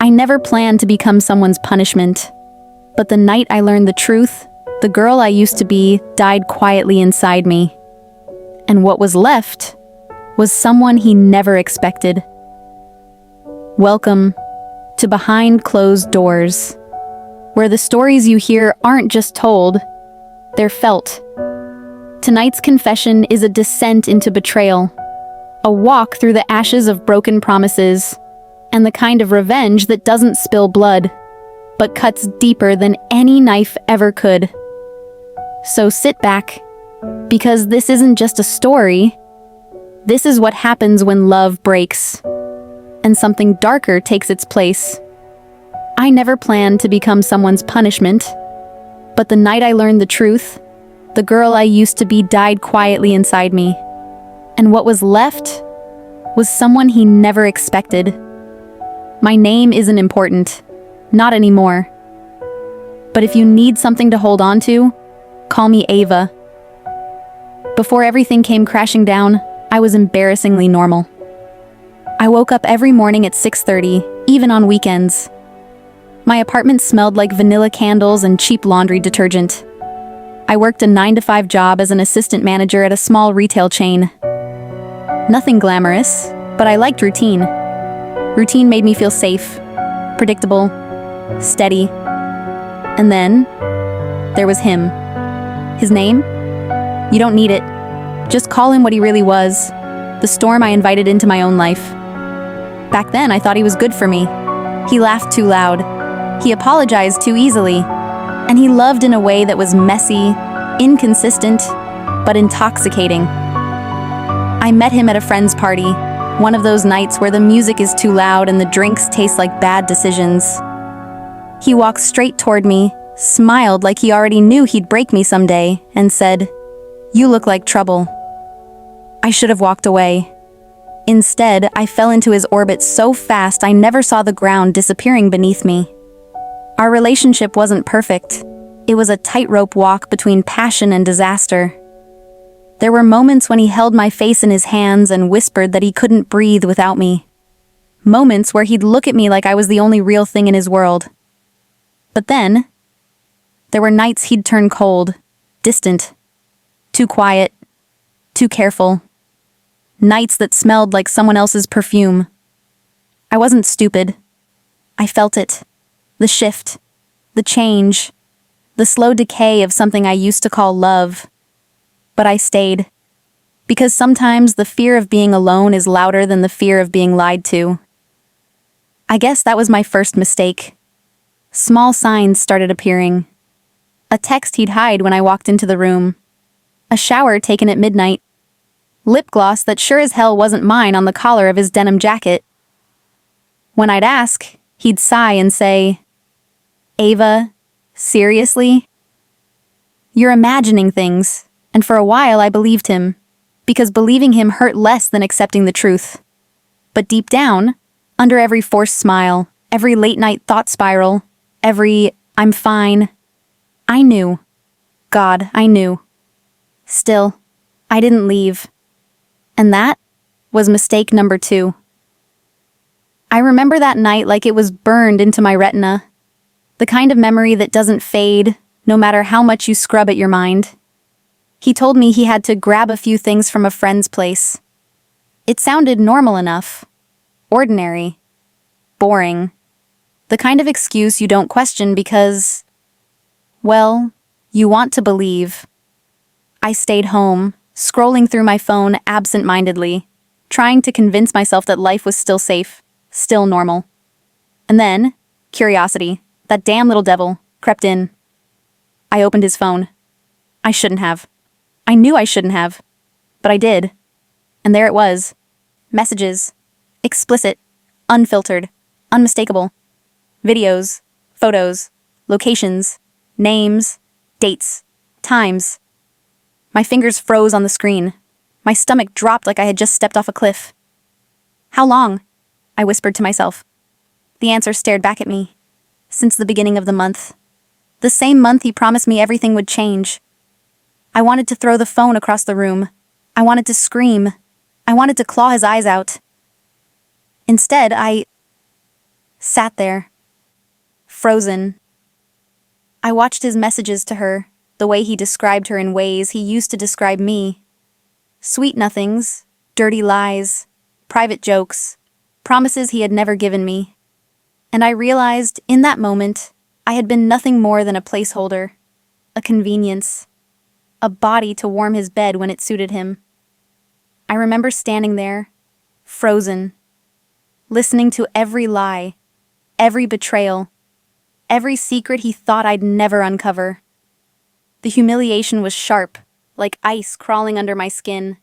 I never planned to become someone's punishment. But the night I learned the truth, the girl I used to be died quietly inside me. And what was left was someone he never expected. Welcome to Behind Closed Doors, where the stories you hear aren't just told, they're felt. Tonight's confession is a descent into betrayal, a walk through the ashes of broken promises, and the kind of revenge that doesn't spill blood, but cuts deeper than any knife ever could. So sit back, because this isn't just a story. This is what happens when love breaks, and something darker takes its place. I never planned to become someone's punishment, but the night I learned the truth, the girl I used to be died quietly inside me. And what was left was someone he never expected. My name isn't important, not anymore. But if you need something to hold on to, call me Ava. Before everything came crashing down, I was embarrassingly normal. I woke up every morning at 6:30, even on weekends. My apartment smelled like vanilla candles and cheap laundry detergent. I worked a 9-to-5 job as an assistant manager at a small retail chain. Nothing glamorous, but I liked routine. Routine made me feel safe, predictable, steady. And then, there was him. His name? You don't need it. Just call him what he really was, the storm I invited into my own life. Back then, I thought he was good for me. He laughed too loud. He apologized too easily. And he loved in a way that was messy, inconsistent, but intoxicating. I met him at a friend's party, one of those nights where the music is too loud and the drinks taste like bad decisions. He walked straight toward me, smiled like he already knew he'd break me someday, and said, "You look like trouble." I should have walked away. Instead, I fell into his orbit so fast I never saw the ground disappearing beneath me. Our relationship wasn't perfect. It was a tightrope walk between passion and disaster. There were moments when he held my face in his hands and whispered that he couldn't breathe without me. Moments where he'd look at me like I was the only real thing in his world. But then, there were nights he'd turn cold, distant, too quiet, too careful. Nights that smelled like someone else's perfume. I wasn't stupid. I felt it. The shift, the change, the slow decay of something I used to call love. But I stayed. Because sometimes the fear of being alone is louder than the fear of being lied to. I guess that was my first mistake. Small signs started appearing. A text he'd hide when I walked into the room. A shower taken at midnight. Lip gloss that sure as hell wasn't mine on the collar of his denim jacket. When I'd ask, he'd sigh and say, "Ava, seriously?" You're imagining things, and for a while I believed him, because believing him hurt less than accepting the truth. But deep down, under every forced smile, every late-night thought spiral, every "I'm fine," I knew. God, I knew. Still, I didn't leave. And that was mistake number 2. I remember that night like it was burned into my retina. The kind of memory that doesn't fade, no matter how much you scrub at your mind. He told me he had to grab a few things from a friend's place. It sounded normal enough. Ordinary. Boring. The kind of excuse you don't question because, well, you want to believe. I stayed home, scrolling through my phone absent-mindedly, trying to convince myself that life was still safe, still normal. And then, curiosity, that damn little devil, crept in. I opened his phone. I shouldn't have. I knew I shouldn't have. But I did. And there it was. Messages. Explicit. Unfiltered. Unmistakable. Videos. Photos. Locations. Names. Dates. Times. My fingers froze on the screen. My stomach dropped like I had just stepped off a cliff. "How long?" I whispered to myself. The answer stared back at me. Since the beginning of the month. The same month he promised me everything would change. I wanted to throw the phone across the room. I wanted to scream. I wanted to claw his eyes out. Instead, I Sat there, frozen. I watched his messages to her, the way he described her in ways he used to describe me. Sweet nothings, dirty lies, private jokes, promises he had never given me. And I realized, in that moment, I had been nothing more than a placeholder, a convenience, a body to warm his bed when it suited him. I remember standing there, frozen, listening to every lie, every betrayal, every secret he thought I'd never uncover. The humiliation was sharp, like ice crawling under my skin.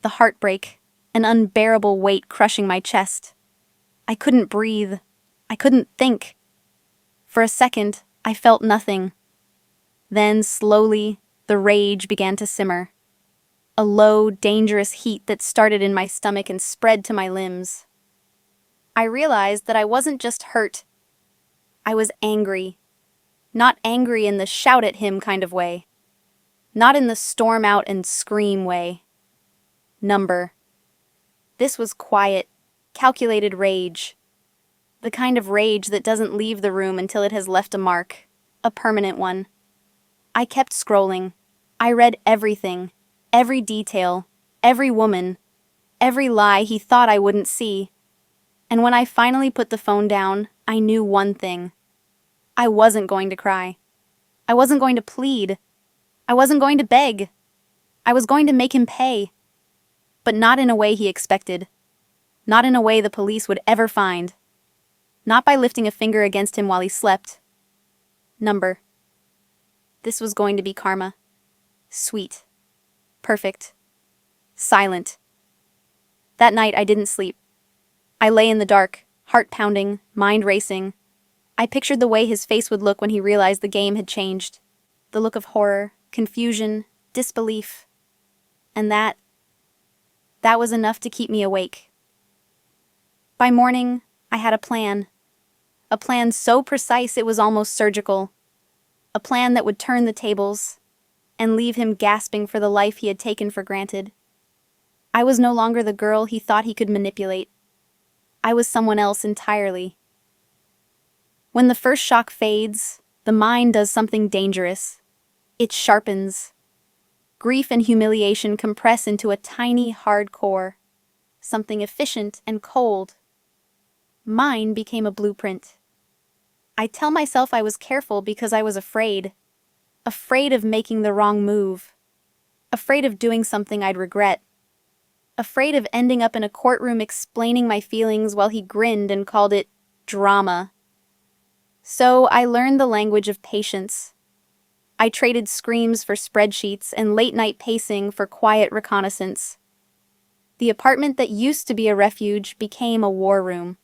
The heartbreak, an unbearable weight crushing my chest. I couldn't breathe. I couldn't think. For a second, I felt nothing. Then, slowly, the rage began to simmer. A low, dangerous heat that started in my stomach and spread to my limbs. I realized that I wasn't just hurt. I was angry. Not angry in the shout at him kind of way. Not in the storm out and scream way. Number. This was quiet, calculated rage. The kind of rage that doesn't leave the room until it has left a mark, a permanent one. I kept scrolling. I read everything, every detail, every woman, every lie he thought I wouldn't see. And when I finally put the phone down, I knew one thing. I wasn't going to cry. I wasn't going to plead. I wasn't going to beg. I was going to make him pay. But not in a way he expected. Not in a way the police would ever find. Not by lifting a finger against him while he slept. Number. This was going to be karma. Sweet. Perfect. Silent. That night I didn't sleep. I lay in the dark, heart pounding, mind racing. I pictured the way his face would look when he realized the game had changed. The look of horror, confusion, disbelief. And that was enough to keep me awake. By morning, I had a plan. A plan so precise it was almost surgical. A plan that would turn the tables and leave him gasping for the life he had taken for granted. I was no longer the girl he thought he could manipulate. I was someone else entirely. When the first shock fades, the mind does something dangerous. It sharpens. Grief and humiliation compress into a tiny, hard core, something efficient and cold. Mine became a blueprint. I tell myself I was careful because I was afraid. Afraid of making the wrong move. Afraid of doing something I'd regret. Afraid of ending up in a courtroom explaining my feelings while he grinned and called it drama. So I learned the language of patience. I traded screams for spreadsheets and late-night pacing for quiet reconnaissance. The apartment that used to be a refuge became a war room.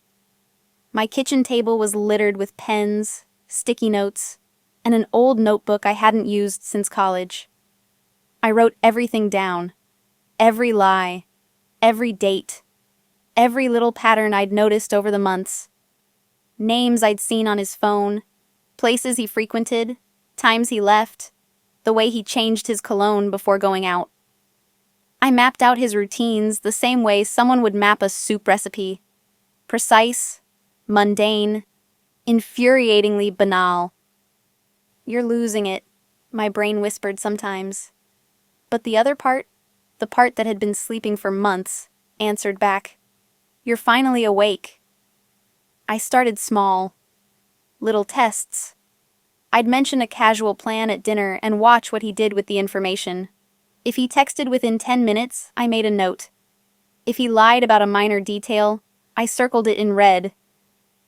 My kitchen table was littered with pens, sticky notes, and an old notebook I hadn't used since college. I wrote everything down. Every lie. Every date. Every little pattern I'd noticed over the months. Names I'd seen on his phone. Places he frequented. Times he left. The way he changed his cologne before going out. I mapped out his routines the same way someone would map a soup recipe. Precise, mundane, infuriatingly banal. "You're losing it," my brain whispered sometimes. But the other part, the part that had been sleeping for months, answered back, "You're finally awake." I started small. Little tests. I'd mention a casual plan at dinner and watch what he did with the information. If he texted within 10 minutes, I made a note. If he lied about a minor detail, I circled it in red.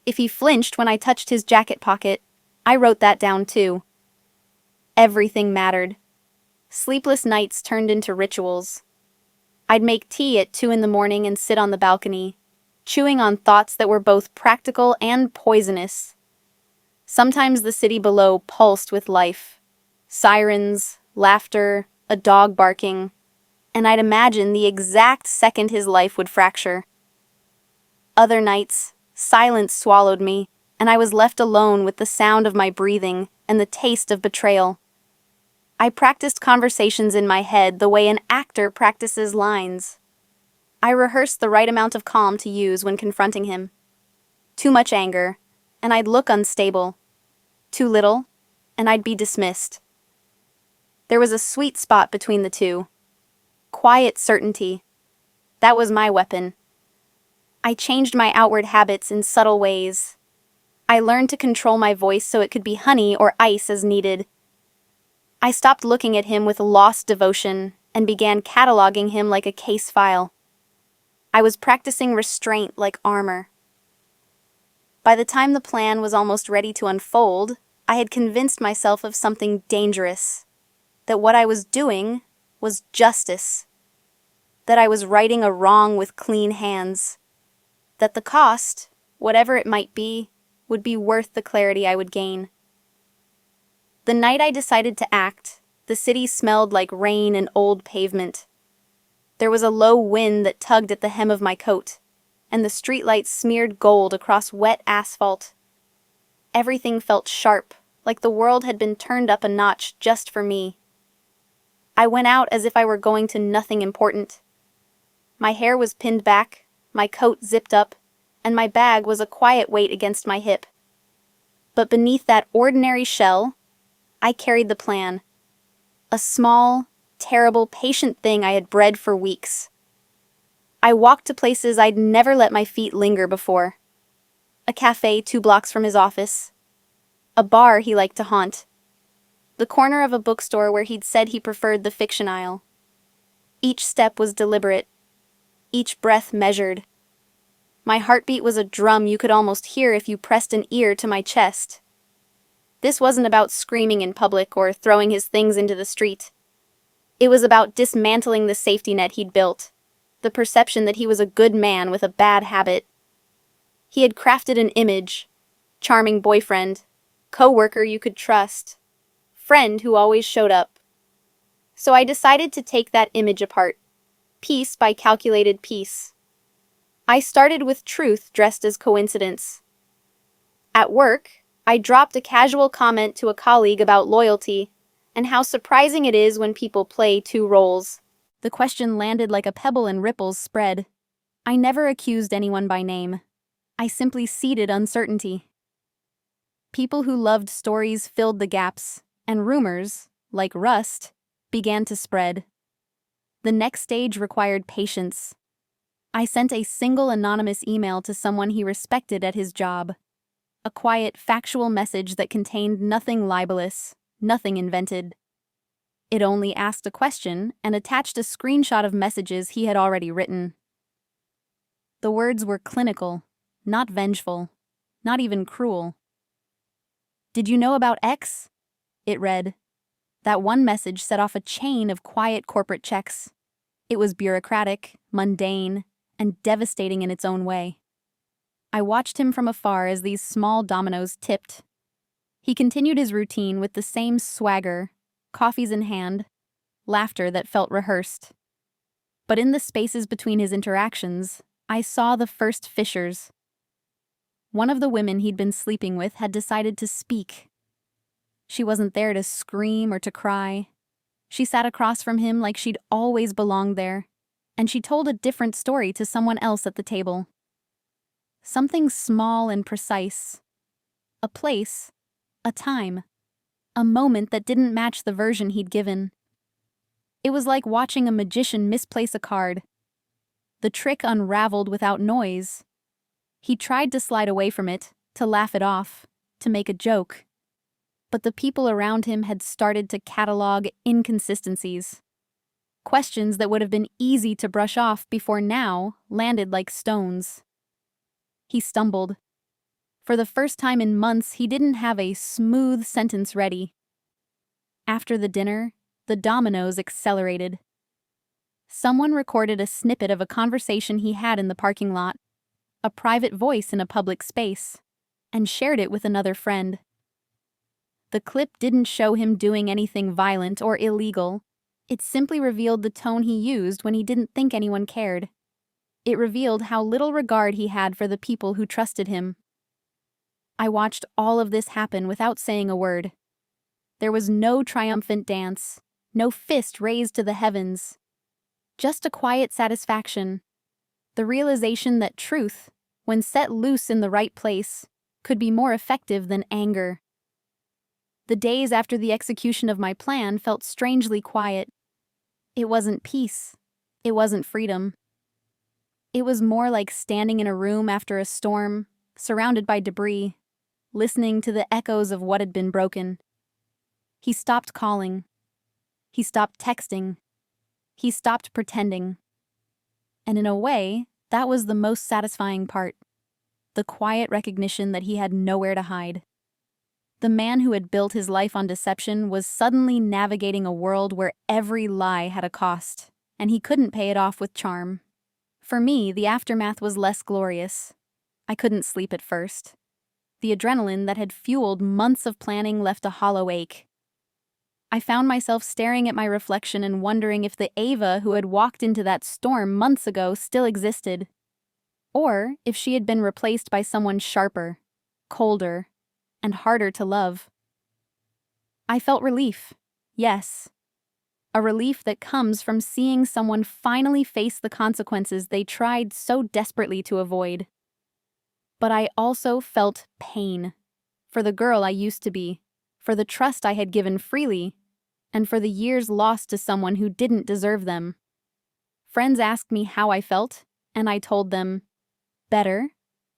If he flinched when I touched his jacket pocket, I wrote that down too. Everything mattered. Sleepless nights turned into rituals. I'd make tea at 2 a.m. and sit on the balcony, chewing on thoughts that were both practical and poisonous. Sometimes the city below pulsed with life. Sirens, laughter, a dog barking, and I'd imagine the exact second his life would fracture. Other nights, silence swallowed me, and I was left alone with the sound of my breathing and the taste of betrayal. I practiced conversations in my head the way an actor practices lines. I rehearsed the right amount of calm to use when confronting him. Too much anger, and I'd look unstable. Too little, and I'd be dismissed. There was a sweet spot between the two. Quiet certainty. That was my weapon. I changed my outward habits in subtle ways. I learned to control my voice so it could be honey or ice as needed. I stopped looking at him with lost devotion and began cataloging him like a case file. I was practicing restraint like armor. By the time the plan was almost ready to unfold, I had convinced myself of something dangerous. That what I was doing was justice. That I was righting a wrong with clean hands. That the cost, whatever it might be, would be worth the clarity I would gain. The night I decided to act, the city smelled like rain and old pavement. There was a low wind that tugged at the hem of my coat, and the streetlights smeared gold across wet asphalt. Everything felt sharp, like the world had been turned up a notch just for me. I went out as if I were going to nothing important. My hair was pinned back, my coat zipped up, and my bag was a quiet weight against my hip. But beneath that ordinary shell, I carried the plan. A small, terrible, patient thing I had bred for weeks. I walked to places I'd never let my feet linger before. A cafe 2 blocks from his office. A bar he liked to haunt. The corner of a bookstore where he'd said he preferred the fiction aisle. Each step was deliberate. Each breath measured. My heartbeat was a drum you could almost hear if you pressed an ear to my chest. This wasn't about screaming in public or throwing his things into the street. It was about dismantling the safety net he'd built, the perception that he was a good man with a bad habit. He had crafted an image: charming boyfriend, co-worker you could trust, friend who always showed up. So I decided to take that image apart, piece by calculated piece. I started with truth dressed as coincidence. At work, I dropped a casual comment to a colleague about loyalty and how surprising it is when people play 2 roles. The question landed like a pebble and ripples spread. I never accused anyone by name. I simply seeded uncertainty. People who loved stories filled the gaps, and rumors, like rust, began to spread. The next stage required patience. I sent a single anonymous email to someone he respected at his job. A quiet, factual message that contained nothing libelous, nothing invented. It only asked a question and attached a screenshot of messages he had already written. The words were clinical, not vengeful, not even cruel. "Did you know about X?" It read. That one message set off a chain of quiet corporate checks. It was bureaucratic, mundane, and devastating in its own way. I watched him from afar as these small dominoes tipped. He continued his routine with the same swagger, coffees in hand, laughter that felt rehearsed. But in the spaces between his interactions, I saw the first fissures. One of the women he'd been sleeping with had decided to speak. She wasn't there to scream or to cry. She sat across from him like she'd always belonged there, and she told a different story to someone else at the table. Something small and precise. A place, a time, a moment that didn't match the version he'd given. It was like watching a magician misplace a card. The trick unraveled without noise. He tried to slide away from it, to laugh it off, to make a joke. But the people around him had started to catalog inconsistencies. Questions that would have been easy to brush off before now landed like stones. He stumbled. For the first time in months, he didn't have a smooth sentence ready. After the dinner, the dominoes accelerated. Someone recorded a snippet of a conversation he had in the parking lot, a private voice in a public space, and shared it with another friend. The clip didn't show him doing anything violent or illegal. It simply revealed the tone he used when he didn't think anyone cared. It revealed how little regard he had for the people who trusted him. I watched all of this happen without saying a word. There was no triumphant dance, no fist raised to the heavens. Just a quiet satisfaction. The realization that truth, when set loose in the right place, could be more effective than anger. The days after the execution of my plan felt strangely quiet. It wasn't peace. It wasn't freedom. It was more like standing in a room after a storm, surrounded by debris, listening to the echoes of what had been broken. He stopped calling. He stopped texting. He stopped pretending. And in a way, that was the most satisfying part. The quiet recognition that he had nowhere to hide. The man who had built his life on deception was suddenly navigating a world where every lie had a cost, and he couldn't pay it off with charm. For me, the aftermath was less glorious. I couldn't sleep at first. The adrenaline that had fueled months of planning left a hollow ache. I found myself staring at my reflection and wondering if the Ava who had walked into that storm months ago still existed, or if she had been replaced by someone sharper, colder, and harder to love. I felt relief, yes. A relief that comes from seeing someone finally face the consequences they tried so desperately to avoid. But I also felt pain, for the girl I used to be, for the trust I had given freely, and for the years lost to someone who didn't deserve them. Friends asked me how I felt, and I told them, better,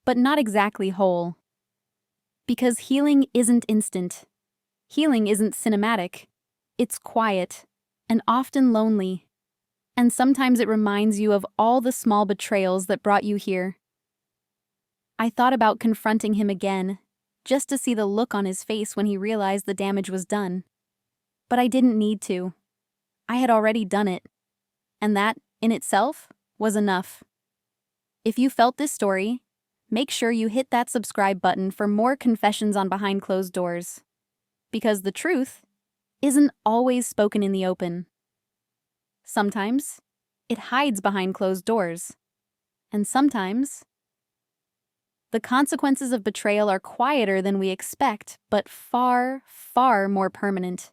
but not exactly whole. Because healing isn't instant. Healing isn't cinematic. It's quiet, and often lonely. And sometimes it reminds you of all the small betrayals that brought you here. I thought about confronting him again, just to see the look on his face when he realized the damage was done. But I didn't need to. I had already done it. And that, in itself, was enough. If you felt this story, make sure you hit that subscribe button for more confessions on Behind Closed Doors. Because the truth isn't always spoken in the open. Sometimes, it hides behind closed doors. And sometimes, the consequences of betrayal are quieter than we expect, but far, far more permanent.